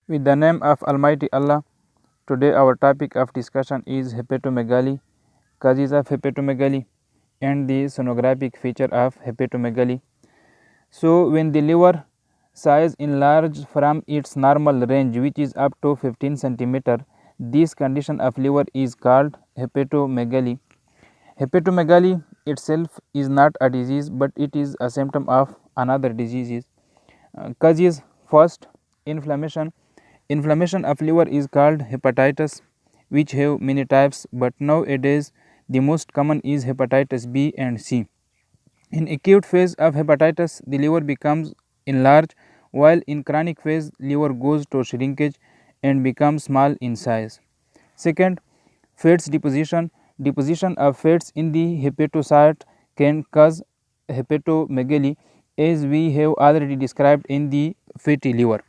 With the name of Almighty Allah, today our topic of discussion is hepatomegaly, causes of hepatomegaly, and the sonographic feature of hepatomegaly. So, when the liver size enlarges from its normal range, which is up to 15 cm, this condition of liver is called hepatomegaly. Hepatomegaly itself is not a disease, but it is a symptom of another diseases. Causes: first, inflammation. Inflammation of liver is called hepatitis, which have many types, but nowadays the most common is hepatitis B and C. In acute phase of hepatitis, the liver becomes enlarged, while in chronic phase, liver goes to shrinkage and becomes small in size. Second, fats deposition. Deposition of fats in the hepatocyte can cause hepatomegaly, as we have already described in the fatty liver.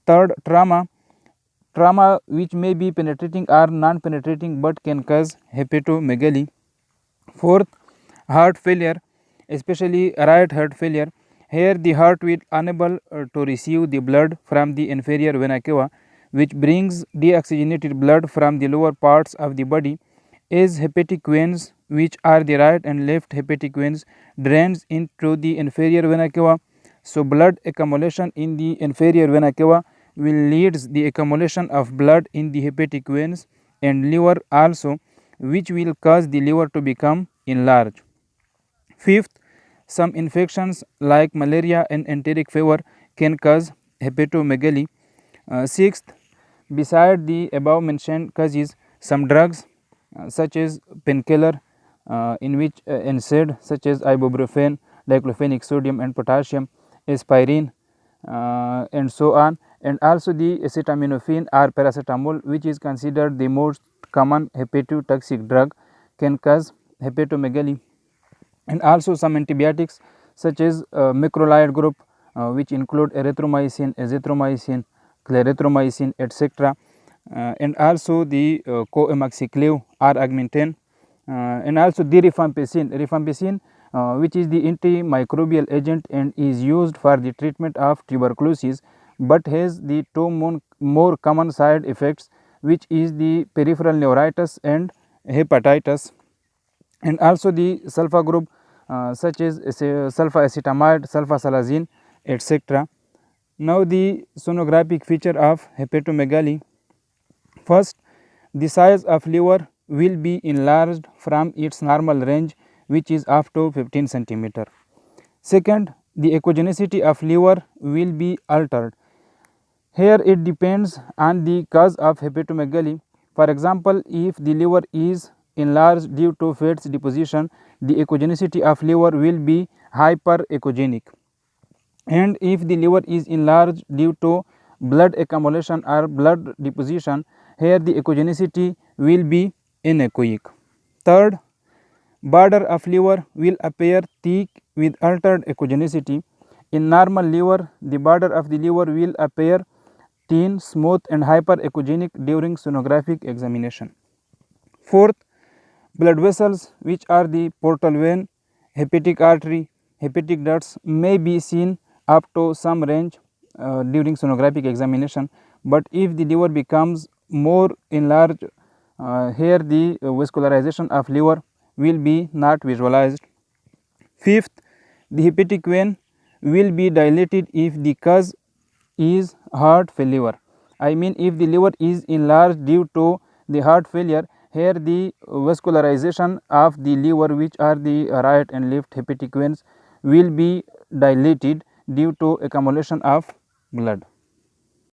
Third, trauma. Trauma which may be penetrating or non-penetrating but can cause hepatomegaly. Fourth, heart failure, especially right heart failure. Here the heart will unable to receive the blood from the inferior vena cava, which brings deoxygenated blood from the lower parts of the body, as hepatic veins, which are the right and left hepatic veins, drains into the inferior vena cava. So blood accumulation in the inferior vena cava will leads the accumulation of blood in the hepatic veins and liver also, which will cause the liver to become enlarged. Fifth, some infections like malaria and enteric fever can cause hepatomegaly. Sixth, beside the above mentioned causes, some drugs such as painkiller, in which NSAID such as ibuprofen, diclofenac sodium and potassium, aspirin, and so on, and also the acetaminophen or paracetamol, which is considered the most common hepatotoxic drug, can cause hepatomegaly. And also some antibiotics such as macrolide group, which include erythromycin, azithromycin, clarithromycin, etc., and also the coamoxiclav or augmentin, and also the rifampicin, which is the antimicrobial agent and is used for the treatment of tuberculosis, but has the two more common side effects, which is the peripheral neuritis and hepatitis. And also the sulpha group, such as sulfacetamide, sulfasalazine, etc. Now the sonographic feature of hepatomegaly. First, the size of liver will be enlarged from its normal range, which is up to 15 cm. Second, the echogenicity of liver will be altered. Here it depends on the cause of hepatomegaly. For example, if the liver is enlarged due to fats deposition, the echogenicity of liver will be hyperechogenic. And if the liver is enlarged due to blood accumulation or blood deposition, here the echogenicity will be anechoic. Third, border of liver will appear thick with altered echogenicity. In normal liver, the border of the liver will appear thin, smooth and hyperechogenic during sonographic examination. Fourth, blood vessels, which are the portal vein, hepatic artery, hepatic ducts, may be seen up to some range during sonographic examination, but if the liver becomes more enlarged, here the vascularization of liver will be not visualized. Fifth, the hepatic vein will be dilated if the cause is heart failure. I mean, if the liver is enlarged due to the heart failure, here the vascularization of the liver, which are the right and left hepatic veins, will be dilated due to accumulation of blood.